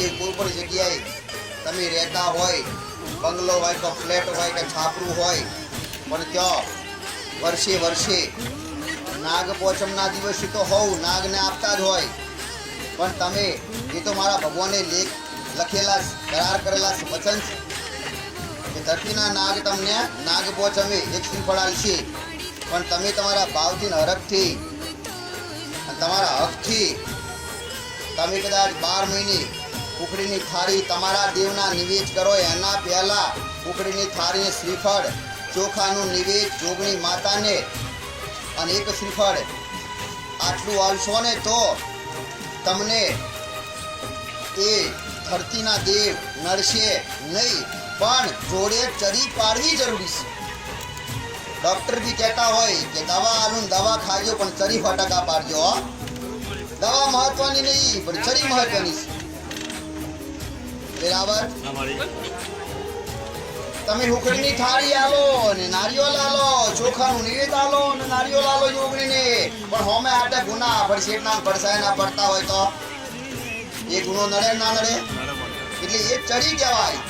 દેવ કોઈ પણ જગ્યાએ તમે રહેતા હોય, બંગલો હોય કે ફ્લેટ હોય કે છાપરું હોય, પણ ત્યાં વર્ષે વર્ષે નાગ પોચમના દિવસે તો હોવ નાગને આપતા જ હોય, પણ તમે એ તો મારા ભગવાને લખેલા કરાર કરેલા વચન છે કે ધરતીના નાગ તમને નાગ પોચમે એક શ્રીફળ આલશે, પણ તમે તમારા ભાવથી ને હરખથી અને તમારા હકથી તમે કદાચ 12 મહિને ઉકડીની થાળી તમારા દેવના નિવેદ કરો, એના પહેલા ઉકડીની થાળીને શ્રીફળ ચોખાનું નિવેદ જોગણી માતાને અને એક શ્રીફળ આટલું આલશો ને તો તમને એ ધરતીના દેવ નડશે નહીં, પણ જોડે ચરી પાડવી જરૂરી છે. ડોક્ટર બી કહેતા હોય કે દવા આલું દવા ખાજો પણ ચરી 100% પાડજો. દવા મહત્વની નહીં પણ ચરી મહત્વની છે. બરાબર? તમે ઉકળીની થાળી આલો અને નારિયેળ આલો, ચોખાનું નિવેદ આલો અને નારિયેળ આલો યોગણીને, પણ હોમે આટે ગુના પડશેટના પડસાયના પડતા હોય તો એ ગુનો નડે ના નડે? એટલે એ ચરી કહેવાય.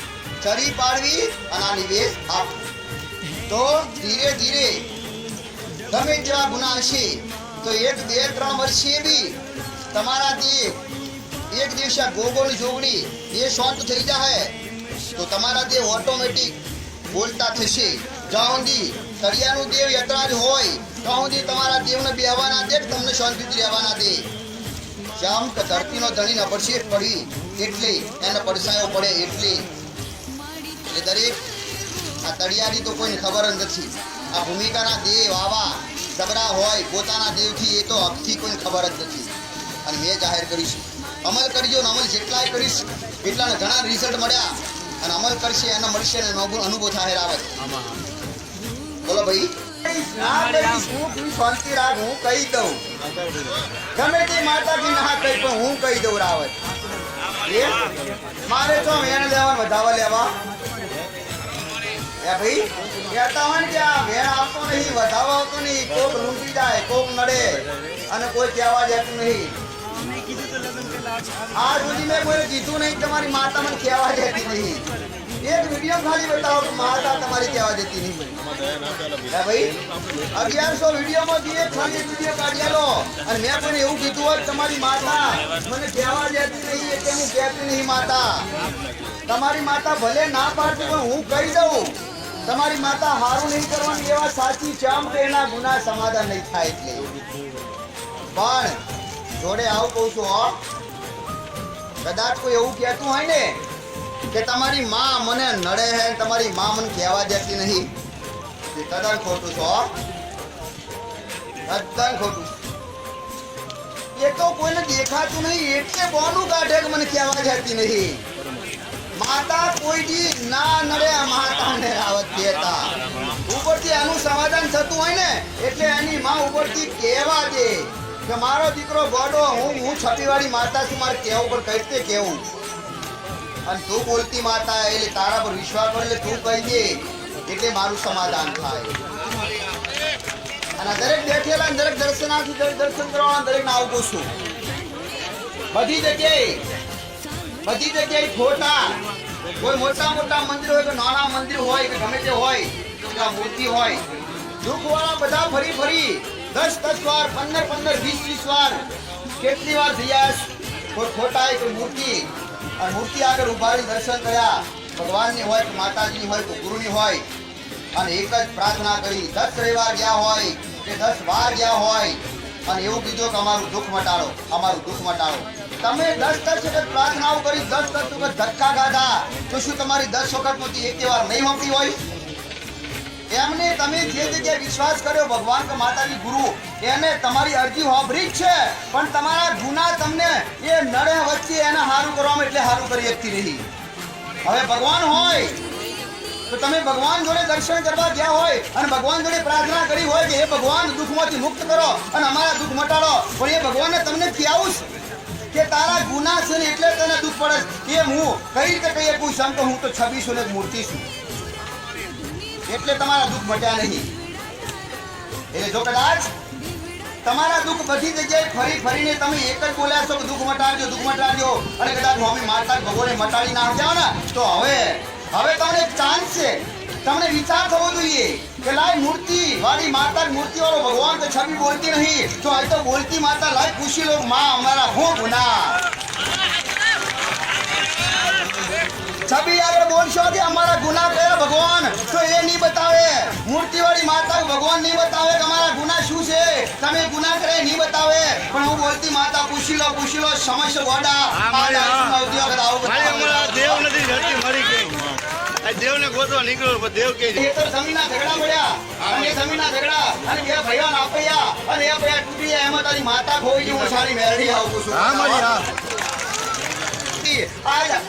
ચરી પાડવી અને આ નિવેદ આપવું. તો ધીરે ધીરે ગમે જેવા ગુના હશે તો 1, 2, 3 વર્ષે બી તમારા દેવ એક દિવસે ગોગોની જોગણી એ શાંત થઈ જાય તો તમારા દેવ ઓટોમેટિક બોલતા થશે. જ્યાં સુધી તળિયાનું દેવ યતરાજ હોય ત્યાં સુધી તમારા દેવને બેહવાના દે, તમને શાંતિથી રહેવાના દે. જેમ કે ધરતીનો ધણી નપડશે પડી એટલે એને પડસાયો પડે એટલે દરેક આ તળિયાની તો કોઈને ખબર જ નથી. આ ભૂમિકાના દેવ આવા જબરા હોય પોતાના દેવથી એ તો હકથી કોઈને ખબર જ નથી. અને મેં જાહેર કરીશું, અમલ કરજો ને અમલ જેટલાય કરીશ એટલાને ઘણા રિઝલ્ટ મળ્યા, અને અમલ કરશે એને મળશે ને અનુભવ થાય રાવત. બોલો ભાઈ, શાંતિ રાખ, હું કહી દઉં ગમે તે માતાજી ના કહી પણ હું કહી દઉં રાવત. મારે તો વેણ લેવા વધાવા લેવા ભાઈ કહેતા હોય ને કે આ વેણ આવતો નહીં વધાવા આવતો નહીં, કોક લૂંટી જાય કોક નડે અને કોઈ કહેવા જતું નહીં. આ સુધી મેં કોઈ કીધું નહીં તમારી માતા મને કહેવા જતી નહીં. એક વિડીયો ખાલી બતાવો કે માતા તમારી કહેવા જતી નહીં. ભાઈ 1100 વિડીયોમાંથી એક ખાલી વિડીયો કાઢ્યાલો અને મેં પણ એવું કીધું હોય તમારી માતા મને કહેવા જતી નહીં એટલે હું કહેતી નહીં. માતા તમારી માતા ભલે ના પાડતી પણ હું કહી દઉં તમારી માતા હારું નહીં કરવાની એવા સાચી ચામ કે એના ગુના સમાધાન નહીં થાય. એટલે પણ જોડે આવું કહું છું, કદાચ કોઈ એવું કહેતું હોય ને કે તમારી માં મને નડે હે, તમારી માં મને કહેવા દેતી નહીં, એ તદ્દન ખોટું છો, તદ્દન ખોટું. એ તો કોઈને દેખાતું નહીં એટલે બોનું કાઢે કે મને કહેવા દેતી નહીં. માતા કોઈ ના નડે માતાને રાવત કહેતા. ઉપરથી આનું સમાધાન થતું હોય ને એટલે એની માં ઉપરથી કહેવા દે કે મારો દીકરો ગોડો હું છપીવાળી માતા છું, મારે કહેવું પણ કઈ રીતે કહેવું. અને તું બોલતી માતા એટલે તારા પર વિશ્વાસ કરે એટલે તું કહી દે એટલે મારું સમાધાન થાય. અને દરેક બેઠેલા દરેક દર્શનાર્થી દર્શન કરવાના દરેક ને આવું છું. બધી જગ્યાએ ખોટા કોઈ મોટા મંદિર હોય કે નાના મંદિર હોય કે ગમે તે હોય મૂર્તિ હોય, દુઃખ વાળા બધા ફરી 10 વાર 15 20 વાર કેટલી વાર થયા કોઈ ખોટા કોઈ મૂર્તિ અને મૂર્તિ આગળ ઉભા રહી દર્શન કર્યા, ભગવાનની હોય કે માતાજીની હોય કે ગુરુની હોય, અને એક જ પ્રાર્થના કરી 10 રવિવાર ગયા હોય કે 10 વાર ગયા હોય અને એવું કીધું કે અમારું દુઃખ મટાડો, અમારું દુઃખ મટાડો. તમે 10 વખત પ્રાર્થનાઓ કરી 10 વખત ધક્કા ખાધા તો શું તમારી 10 વખતમાંથી એક વાર નહીં સાંભળી હોય? એમને તમે જે જગ્યાએ વિશ્વાસ કર્યો ભગવાન કે માતાજી ગુરુ એને તમારી અરજી સાંભળી જ છે, પણ તમારા ગુના તમને એ નડે વચ્ચે એને સારું કરવામાં એટલે સારું કરી શકતી નહીં. હવે ભગવાન હોય તો તમે ભગવાન જોડે દર્શન કરવા ગયા હોય અને ભગવાન જોડે પ્રાર્થના કરી હોય કે હે ભગવાન દુઃખમાંથી મુક્ત કરો અને અમારા દુઃખ મટાડો, પણ એ ભગવાનને તમને કહેવું કે તારા ગુના છે ને એટલે તને દુઃખ પડે. એ હું કઈ રીતે કહી શકું છું કે હું તો 26 મૂર્તિ છું એટલે તમારા દુઃખ મટ્યા નહીં. એટલે જો કદાચ તમારા દુઃખ બધી જગ્યાએ ફરી ફરીને તમે એક જ બોલ્યા છો કે દુઃખ મટાડજો અને કદાચ મમ્મી માતા ભગવાને મટાડી ના જાઓ ને તો હવે તમને એક ચાન્સ છે. તમને વિચાર થવો જોઈએ કે લાય મૂર્તિ વાળી માતા મૂર્તિ વાળો ભગવાન તો છબી બોલતી નહીં તો આ તો બોલતી માતા લાય પૂછી લો માં અમારા હું ગુના છબી આગળ બોલશો કે અમારા ગુના કયા ભગવાન તો એ નહીં બતાવે. મૂર્તિવાળી માતા ભગવાન નહીં બતાવે કે અમારા ગુના શું છે, તમે ગુના કરે નહીં બતાવે. પણ હું બોલતી માતા પૂછી લો સમસ્યા ગોડા દેવ નથી ધરતી મરી ગઈ. દેવને ગોતવા નીકળ્યો દેવ કે જમીનના ઝઘડા મળ્યા અને જમીનના ઝઘડા અને બે ભાઈઓ આપયા અને એ ભાઈ તૂટી ગયા એમાં તારી માતા ખોઈ ગઈ. હું સારી મેરડી આવું છું. હા મારી હા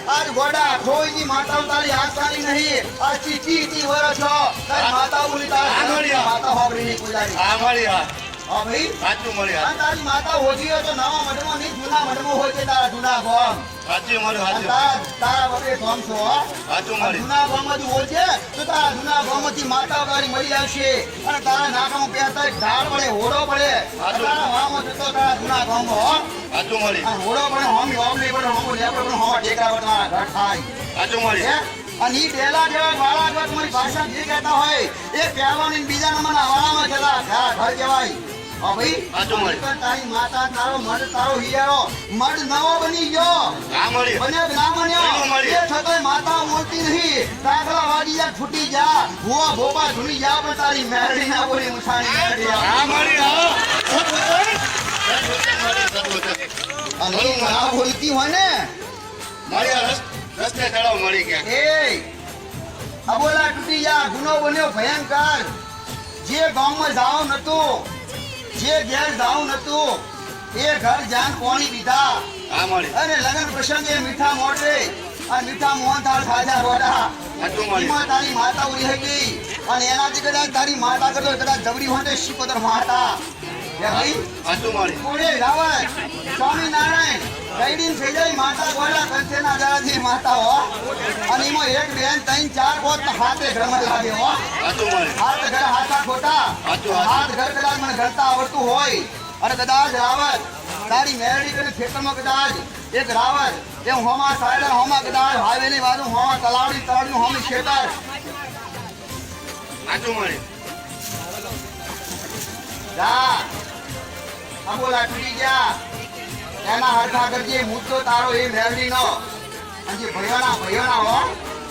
આજ ગોડા ખોઈની માતા તારી આસાની નહીં. આ ચીચી વરસ તારી માતા બોલી તારી માતા હોબરી ની પૂજારી. હા મારી હા હા ભાઈ સાચું મળી હા તારી માતા હોજી હોય તો નવા મઢમાં નહીં જૂના મઢમાં હોય છે તારા જૂના ગોમ. સાચું મારું સાચું તારા બપે ગોમ છો. સાચું મારી જૂના ગોમમાંથી હોય છે તો તારા જૂના ગોમમાંથી માતા તારી મળી આવશે અને તારા નાકામાં પહેરતા ઢાળ પડે હોડો પડે તારા વામો જતો તારા જૂના ગોમ સાચું મળી હોડો પડે હોમી હોમલી પડે હોમો લેપડે પડે હોમા ટેકરા પર તમારા ઘર થાય. સાચું મળી અને ઈ પહેલા જેવા વાળા જો તમારી ભાષા જે કહેતા હોય એ પહેલાની બીજા નંબરના વાળામાં જતા ઘર કહેવાય. હા ભાઈ સાચું મળી તારી માતા તારો મઢ તારો હિયારો મઢ નવો બની ગયો. હા મળી બને ના બન્યો એ છતાંય માતા બોલતી નહીં. દાખલા વાડી જા ફૂટી જા ભૂવા ભોપા ધૂની જા પણ તારી મેરડી ના બોલી મુસાણી મેરડી. હા મળી હા અને ના બોલતી હોય ને મારી રસ્તે ચડાવ મળી ગયા એ અબોલા તૂટી જા ગુનો બન્યો ભયંકર. જે ગામમાં જાવ નતું જે ઘેર જાવ નતું એ ઘર જાન કોણી પીધા હા મળી અને લગ્ન પ્રસંગે મીઠા મોઢે અને મીઠા મોહનથાળ ખાધા રોડા. સાચું મળી એમાં તારી માતા ઉડી હતી અને એનાથી કદાચ તારી માતા કરતો કદાચ જબરી હોય શિકોતર માતા. ભાઈ સાચું મળી કોણે રાવણ સ્વામિનારાયણ ગઈડીન સેજાઈ માતા ગોળા કંસેના દાદાજી માતા હો અને એમાં એક બેન ત્રણ ચાર બોત હાથે ઘરમાં લાગે હો. સાચું મળી હાથ ઘર હાથા ખોટા હાથ ઘર કદાચ મને ઘરતા આવડતું હોય અને કદાચ રાવણ તારી મેરડી કરીને ખેતરમાં કદાચ એક રાવણ એમ હોમા સાયદર હોમા કદાચ હાઈવે ની બાજુ હોમા તલાવડી હોમી ખેતર. સાચું મળી જા બોલા તૂટી ગયા એના હરખા કરજે મુદ્દો તારો એ મેરડી નો અને જે ભયોના હો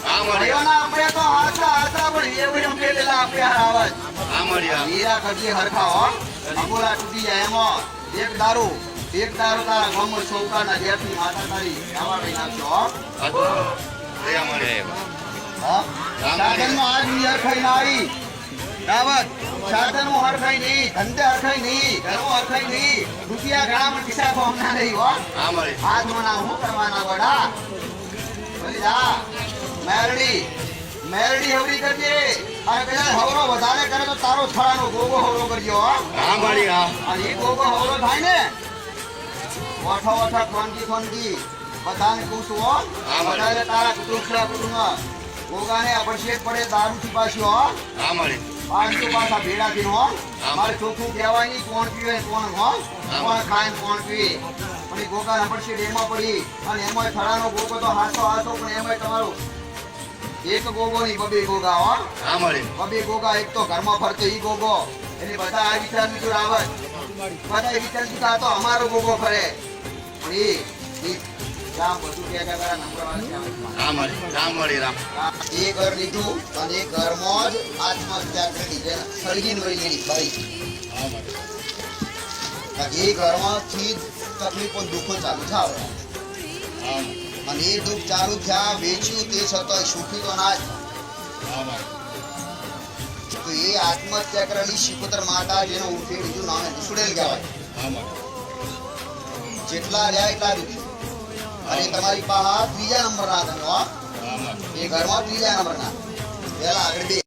હા મળી ભયોના આપણે તો હરખા પણ એ ભાઈ પેલેલા આપણે આવત હા મળી હા હીરા કરજે હરખા હો બોલા તૂટી જાય એમાં એક દારૂ તારા ગામમાં છોકરાના જેટલી માતા તારી નાવાડી નાખશો હો. સાચું મળી હા સાધનમાં આજ ની હરખાઈ ના આવી દાવત સાધનો હરખાઈ નહીં ધંધે હરખાઈ નહીં ઘરો હરખાઈ નહીં રૂપિયા ઘણા પણ પૈસા કોમના નહીં હો. હા મળી આજ મના હું કરવાના વડા બોલી જા મેરડી હવરી કરજે અને કદાચ હવરો વધારે કરે તો તારો થળાનો ગોગો હવરો કરજો હો. હા મળી હા અને એ ગોગો હવરો થાય ને ઓઠો ખોનકી બધાને કહું છું હો. બધાને તારા કુટુંબ ગોગાને અભિષેક પડે દારૂથી પાછો હો. હા મળી પાંચસો પાછા ભેડા થી હો. મારે ચોખ્ખું કહેવાય નહીં કોણ પીવે કોણ હો કોણ ખાય કોણ પીવે પણ એ ગોગા અભિષેક એમાં પડી અને એમાં થડાનો ગોગો તો હાથો પણ એમાં તમારો એક ગોગો નહીં બબે ગોગા હો. હા મળી બબે ગોગા એક તો ઘરમાં ફરતો ઈ ગોગો એટલે બધા આ વિચાર નીચું આવત બધા વિચાર આ તો અમારો ગોગો ફરે પણ એ રામ બધું ક્યાં કરે નંબર રામ મળી રામ એ ઘર લીધું અને એ ઘરમાં જ આત્મહત્યા કરી જેને સળગીને વળી ગયેલી ભાઈ એ ઘરમાંથી તકલીફો દુઃખો ચાલુ થાય અને એ દુઃખ ચાલુ થયા વેચ્યું તે છતાં સુખી તો ના જ. તો એ આત્મહત્યા કરેલી શિકોતર માતા જેનો ઉઠે બીજું નામે દુસડેલ કહેવાય. જેટલા રહ્યા એટલા દુઃખી અને તમારી પાસે ત્રીજા નંબરના તમે એ ઘરમાં ત્રીજા નંબરના પહેલા આગળ બે